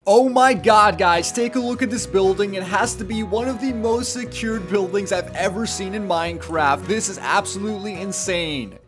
Oh my god, guys, take a look at this building. It has to be one of the most secured buildings I've ever seen in Minecraft. This is absolutely insane.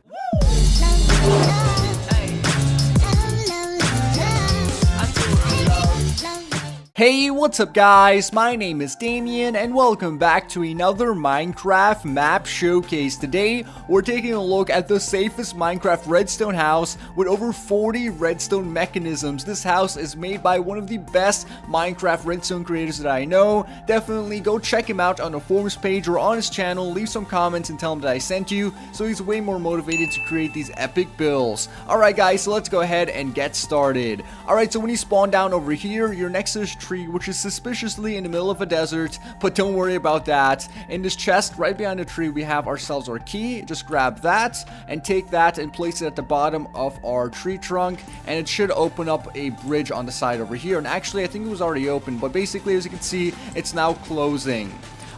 Hey, what's up guys? My name is Damien and welcome back to another Minecraft map showcase. Today, we're taking a look at the safest Minecraft redstone house with over 40 redstone mechanisms. This house is made by one of the best Minecraft redstone creators that I know. Definitely go check him out on the forums page or on his channel. Leave some comments and tell him that I sent you so he's way more motivated to create these epic builds. Alright guys, so let's go ahead and get started. Alright, so when you spawn down over here, you're next to this tree, which is suspiciously in the middle of a desert, but don't worry about that. In this chest right behind the tree, we have ourselves our key. Just grab that and take that and place it at the bottom of our tree trunk, and it should open up a bridge on the side over here. And actually, I think it was already open, but basically, as you can see, it's now closing.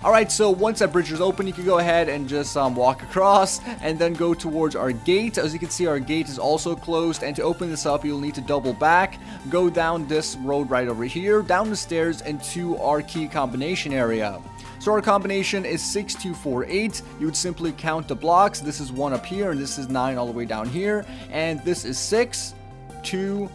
Alright, so once that bridge is open, you can go ahead and just walk across and then go towards our gate. As you can see, our gate is also closed, and to open this up, you'll need to double back, go down this road right over here, down the stairs, into our key combination area. So our combination is 6248. You would simply count the blocks. This is 1 up here, and this is 9 all the way down here, and this is 6, 2,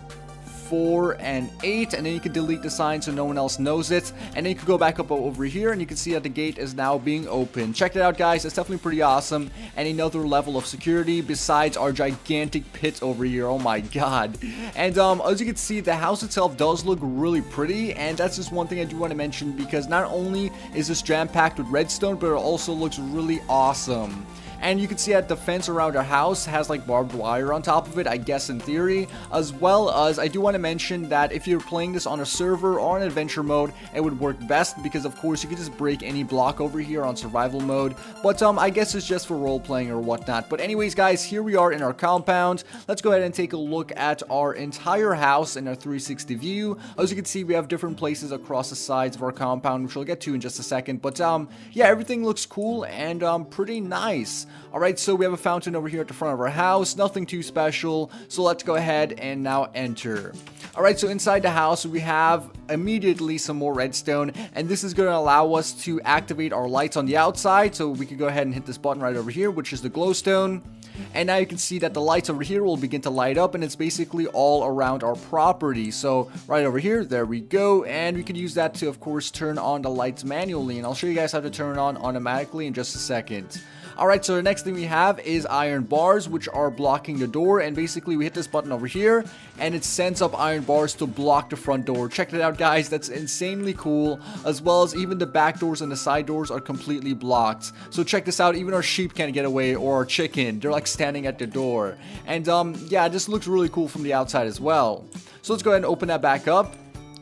4, and 8, and then you can delete the sign so no one else knows it, and then you can go back up over here and you can see that the gate is now being opened. Check it out guys, it's definitely pretty awesome, and another level of security besides our gigantic pit over here. Oh my god. And as you can see, the house itself does look really pretty, and that's just one thing I do want to mention, because not only is this jam-packed with redstone, but it also looks really awesome. And you can see that the fence around our house has like barbed wire on top of it, I guess in theory. As well as, I do want to mention that if you're playing this on a server or on adventure mode, it would work best, because of course you can just break any block over here on survival mode. But I guess it's just for role playing or whatnot. But anyways guys, here we are in our compound. Let's go ahead and take a look at our entire house in our 360 view. As you can see, we have different places across the sides of our compound, which we'll get to in just a second. But yeah, everything looks cool and pretty nice. Alright, so we have a fountain over here at the front of our house, nothing too special, so let's go ahead and now enter. Alright, so inside the house we have immediately some more redstone, and this is going to allow us to activate our lights on the outside, so we can go ahead and hit this button right over here, which is the glowstone. And now you can see that the lights over here will begin to light up, and it's basically all around our property. So right over here, there we go, and we could use that to of course turn on the lights manually, and I'll show you guys how to turn it on automatically in just a second. Alright, so the next thing we have is iron bars, which are blocking the door, and basically we hit this button over here and it sends up iron bars to block the front door. Check it out guys, that's insanely cool. As well as even the back doors and the side doors are completely blocked. So check this out, even our sheep can't get away, or our chicken, they're like standing at the door. And yeah, this looks really cool from the outside as well. So let's go ahead and open that back up,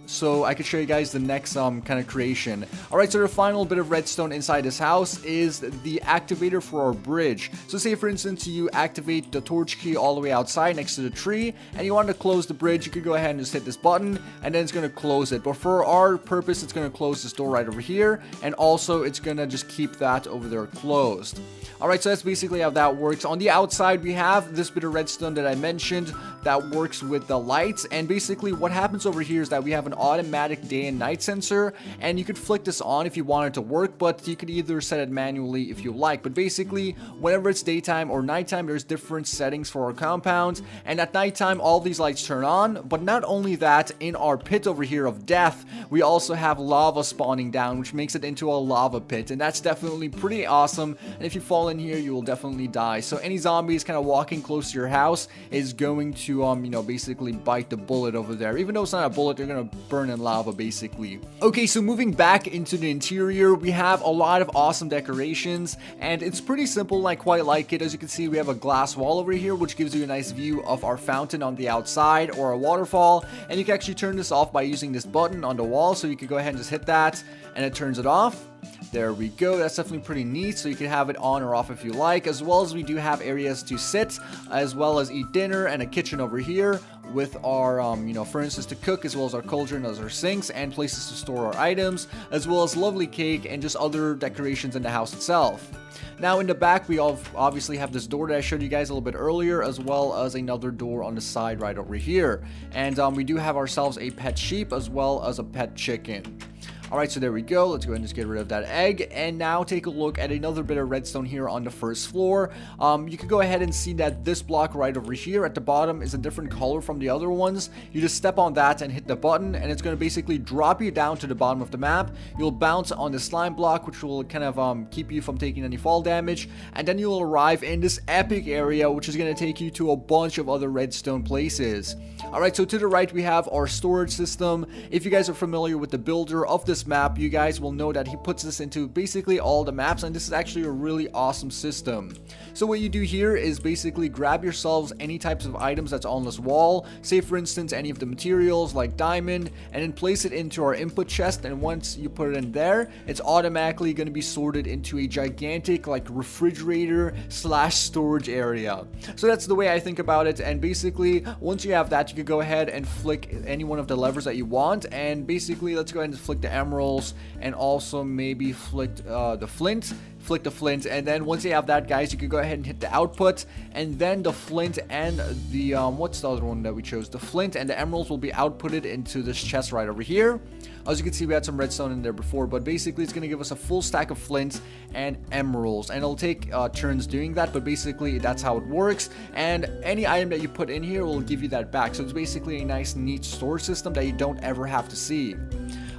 so I can show you guys the next kind of creation. Alright, so the final bit of redstone inside this house is the activator for our bridge. So say for instance you activate the torch key all the way outside next to the tree, and you want to close the bridge, you could go ahead and just hit this button, and then it's going to close it. But for our purpose, it's going to close this door right over here, and also it's going to just keep that over there closed. Alright, so that's basically how that works. On the outside, we have this bit of redstone that I mentioned that works with the lights, and basically what happens over here is that we have an automatic day and night sensor, and you could flick this on if you want it to work, but you could either set it manually if you like. But basically, whenever it's daytime or nighttime, there's different settings for our compound, and at nighttime, all these lights turn on. But not only that, in our pit over here of death, we also have lava spawning down, which makes it into a lava pit, and that's definitely pretty awesome. And if you fall in here, you will definitely die. So any zombies kind of walking close to your house is going to you know, basically bite the bullet over there. Even though it's not a bullet, they're gonna burn in lava basically. Okay, so moving back into the interior, we have a lot of awesome decorations, and it's pretty simple, and I quite like it. As you can see, we have a glass wall over here, which gives you a nice view of our fountain on the outside, or a waterfall, and you can actually turn this off by using this button on the wall. So you can go ahead and just hit that and it turns it off. There we go. That's definitely pretty neat. So you can have it on or off if you like. As well as we do have areas to sit, as well as eat dinner, and a kitchen over here, with our furnaces to cook, as well as our cauldron as our sinks, and places to store our items, as well as lovely cake and just other decorations in the house itself. Now in the back, we obviously have this door that I showed you guys a little bit earlier, as well as another door on the side right over here. And we do have ourselves a pet sheep as well as a pet chicken. Alright, so there we go. Let's go ahead and just get rid of that egg. And now take a look at another bit of redstone here on the first floor. You can go ahead and see that this block right over here at the bottom is a different color from the other ones. You just step on that and hit the button, and it's going to basically drop you down to the bottom of the map. You'll bounce on the slime block, which will kind of keep you from taking any fall damage. And then you'll arrive in this epic area, which is going to take you to a bunch of other redstone places. Alright, so to the right, we have our storage system. If you guys are familiar with the builder of this map, you guys will know that he puts this into basically all the maps, and this is actually a really awesome system. So what you do here is basically grab yourselves any types of items that's on this wall, say for instance any of the materials like diamond, and then place it into our input chest, and once you put it in there, it's automatically going to be sorted into a gigantic like refrigerator slash storage area. So that's the way I think about it, and basically once you have that, you can go ahead and flick any one of the levers that you want, and basically let's go ahead and flick the emeralds, and also maybe flick the flint, and then once you have that, guys, you can go ahead and hit the output, and then the flint and the what's the other one that we chose, the flint and the emeralds will be outputted into this chest right over here. As you can see, we had some redstone in there before, but basically it's going to give us a full stack of flint and emeralds, and it'll take turns doing that, but basically that's how it works, and any item that you put in here will give you that back. So it's basically a nice neat storage system that you don't ever have to see.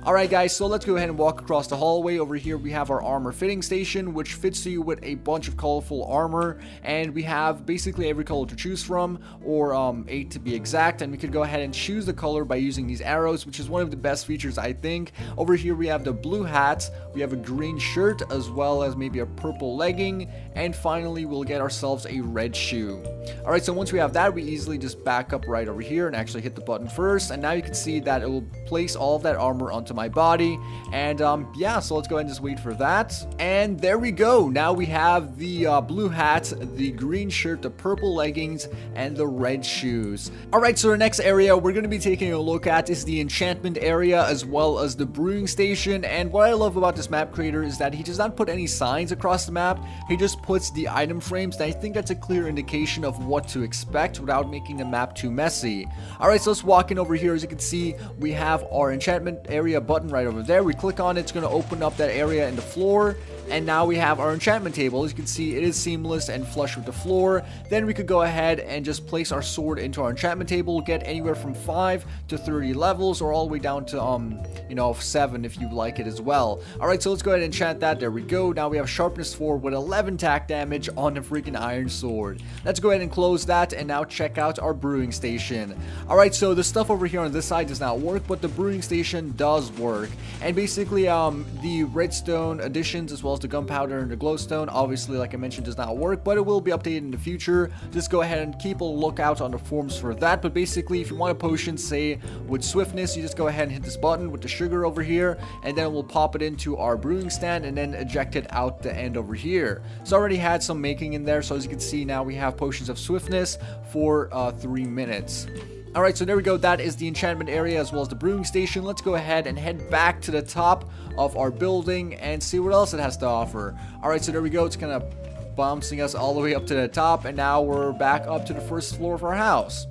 Alright guys, so let's go ahead and walk across the hallway. Over here we have our armor fitting station, which fits you with a bunch of colorful armor, and we have basically every color to choose from, or 8 to be exact, and we could go ahead and choose the color by using these arrows, which is one of the best features I think. Over here we have the blue hat, we have a green shirt, as well as maybe a purple legging, and finally we'll get ourselves a red shoe. Alright, so once we have that, we easily just back up right over here and actually hit the button first, and now you can see that it will place all of that armor onto my body. And yeah, so let's go ahead and just wait for that, and there we go. Now we have the blue hat, the green shirt, the purple leggings, and the red shoes. Alright, so the next area we're going to be taking a look at is the enchantment area, as well as the brewing station. And what I love about this map creator is that he does not put any signs across the map, he just puts the item frames, and I think that's a clear indication of what to expect without making the map too messy. Alright, so let's walk in over here. As you can see, we have our enchantment area button right over there. We click on it, it's going to open up that area in the floor, and now we have our enchantment table. As you can see, it is seamless and flush with the floor. Then we could go ahead and just place our sword into our enchantment table, get anywhere from 5 to 30 levels, or all the way down to 7 if you like it as well. Alright, so let's go ahead and enchant that. There we go. Now we have sharpness 4 with 11 attack damage on the freaking iron sword. Let's go ahead and close that, and now check out our brewing station. Alright, so the stuff over here on this side does not work, but the brewing station does work. And basically the redstone additions, as well as the gunpowder and the glowstone, obviously like I mentioned, does not work, but it will be updated in the future. Just go ahead and keep a lookout on the forums for that. But basically, if you want a potion, say with swiftness, you just go ahead and hit this button with the sugar over here, and then we'll pop it into our brewing stand and then eject it out the end over here. So I already had some making in there, so as you can see, now we have potions of swiftness for 3 minutes. Alright, so there we go. That is the enchantment area as well as the brewing station. Let's go ahead and head back to the top of our building and see what else it has to offer. Alright, so there we go. It's kind of bouncing us all the way up to the top, and now we're back up to the first floor of our house.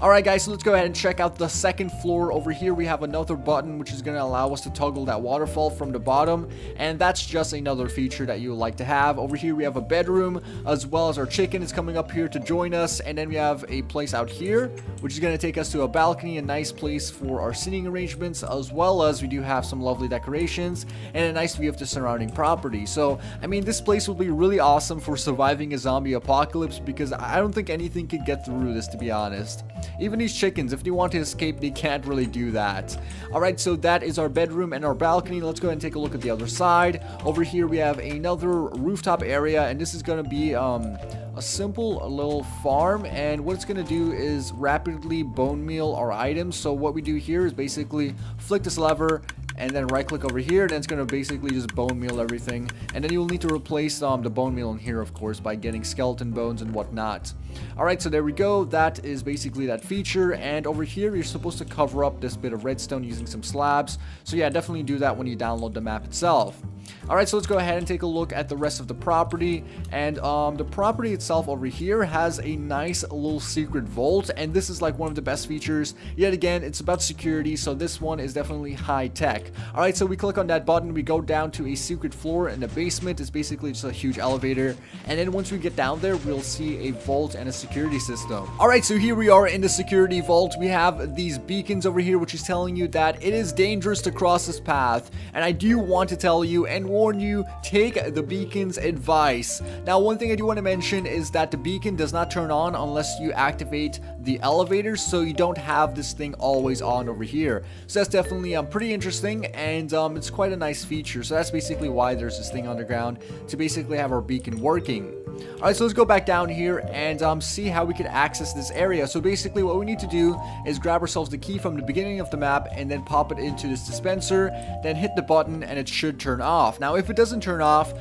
Alright guys, so let's go ahead and check out the second floor. Over here we have another button which is going to allow us to toggle that waterfall from the bottom, and that's just another feature that you would like to have. Over here we have a bedroom, as well as our chicken is coming up here to join us, and then we have a place out here which is going to take us to a balcony, a nice place for our sitting arrangements, as well as we do have some lovely decorations and a nice view of the surrounding property. So I mean, this place will be really awesome for surviving a zombie apocalypse, because I don't think anything could get through this, to be honest. Even these chickens, if they want to escape, they can't really do that. Alright, so that is our bedroom and our balcony. Let's go ahead and take a look at the other side. Over here we have another rooftop area, and this is going to be a simple little farm, and what it's going to do is rapidly bone meal our items. So what we do here is basically flick this lever, and then right click over here, and it's going to basically just bone meal everything. And then you'll need to replace the bone meal in here, of course, by getting skeleton bones and whatnot. Alright, so there we go. That is basically that feature. And over here, you're supposed to cover up this bit of redstone using some slabs. So yeah, definitely do that when you download the map itself. Alright, so let's go ahead and take a look at the rest of the property. And the property itself over here has a nice little secret vault, and this is like one of the best features. Yet again, it's about security, so this one is definitely high tech. Alright, so we click on that button, we go down to a secret floor in the basement. It's basically just a huge elevator, and then once we get down there, we'll see a vault and a security system. Alright, so here we are in the security vault. We have these beacons over here, which is telling you that it is dangerous to cross this path. And I do want to tell you and warn you, take the beacon's advice. Now, one thing I do want to mention is that the beacon does not turn on unless you activate the elevator, so you don't have this thing always on over here. So that's definitely pretty interesting, and it's quite a nice feature. So that's basically why there's this thing underground, to basically have our beacon working. Alright, so let's go back down here and see how we can access this area. So basically what we need to do is grab ourselves the key from the beginning of the map and then pop it into this dispenser, then hit the button and it should turn off. Now if it doesn't turn off,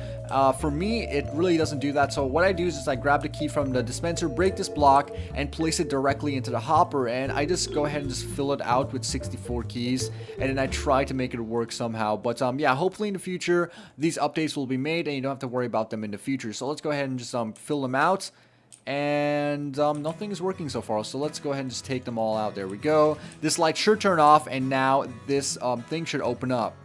for me it really doesn't do that. So what I do is I grab the key from the dispenser, break this block and place it directly into the hopper, and I just go ahead and just fill it out with 64 keys, and then I try to make it work somehow. But yeah, hopefully in the future these updates will be made and you don't have to worry about them in the future. So let's go ahead and just fill them out, and nothing is working so far, so let's go ahead and just take them all out. There we go. This light should turn off, and now this thing should open up.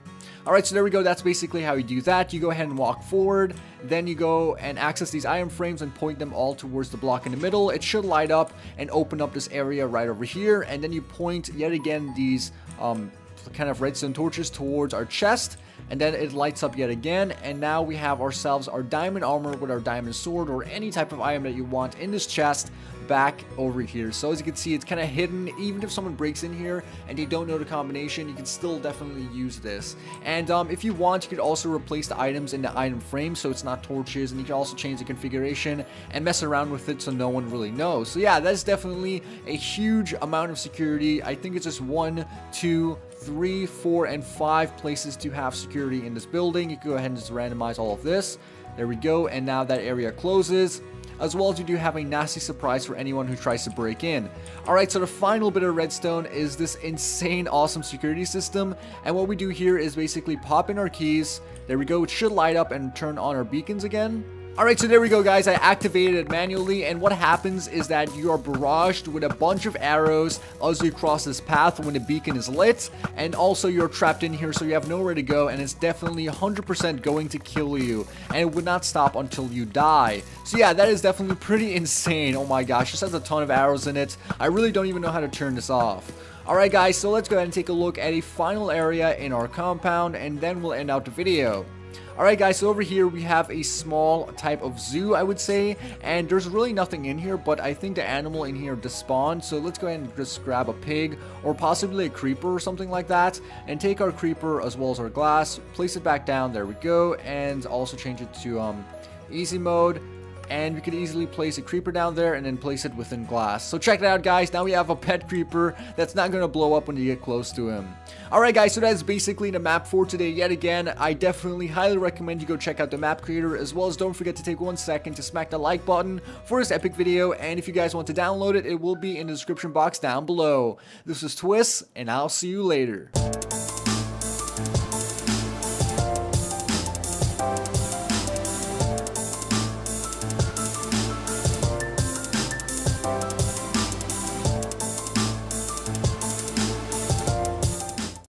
Alright, so there we go. That's basically how you do that. You go ahead and walk forward, then you go and access these iron frames and point them all towards the block in the middle. It should light up and open up this area right over here, and then you point yet again these kind of redstone torches towards our chest, and then it lights up yet again, and now we have ourselves our diamond armor with our diamond sword or any type of item that you want in this chest back over here. So as you can see, it's kind of hidden. Even if someone breaks in here and they don't know the combination, you can still definitely use this. And if you want, you could also replace the items in the item frame so it's not torches, and you can also change the configuration and mess around with it so no one really knows. So yeah, that's definitely a huge amount of security. I think it's just 1, 2, 3, 4, and 5 places to have security in this building. You can go ahead and just randomize all of this. There we go, and now that area closes. As well as you do have a nasty surprise for anyone who tries to break in. Alright, so the final bit of redstone is this insane awesome security system, and what we do here is basically pop in our keys. There we go, it should light up and turn on our beacons again. Alright, so there we go guys, I activated it manually, and what happens is that you are barraged with a bunch of arrows as you cross this path when the beacon is lit, and also you're trapped in here so you have nowhere to go, and it's definitely 100% going to kill you, and it would not stop until you die. So yeah, that is definitely pretty insane. Oh my gosh, this has a ton of arrows in it. I really don't even know how to turn this off. Alright guys, so let's go ahead and take a look at a final area in our compound, and then we'll end out the video. Alright guys, so over here we have a small type of zoo, I would say, and there's really nothing in here, but I think the animal in here despawned, so let's go ahead and just grab a pig, or possibly a creeper or something like that, and take our creeper as well as our glass, place it back down, there we go, and also change it to easy mode. And we could easily place a creeper down there and then place it within glass. So check it out guys, now we have a pet creeper that's not going to blow up when you get close to him. Alright guys, so that's basically the map for today yet again. I definitely highly recommend you go check out the map creator, as well as don't forget to take 1 second to smack the like button for this epic video, and if you guys want to download it, it will be in the description box down below. This is Twist, and I'll see you later.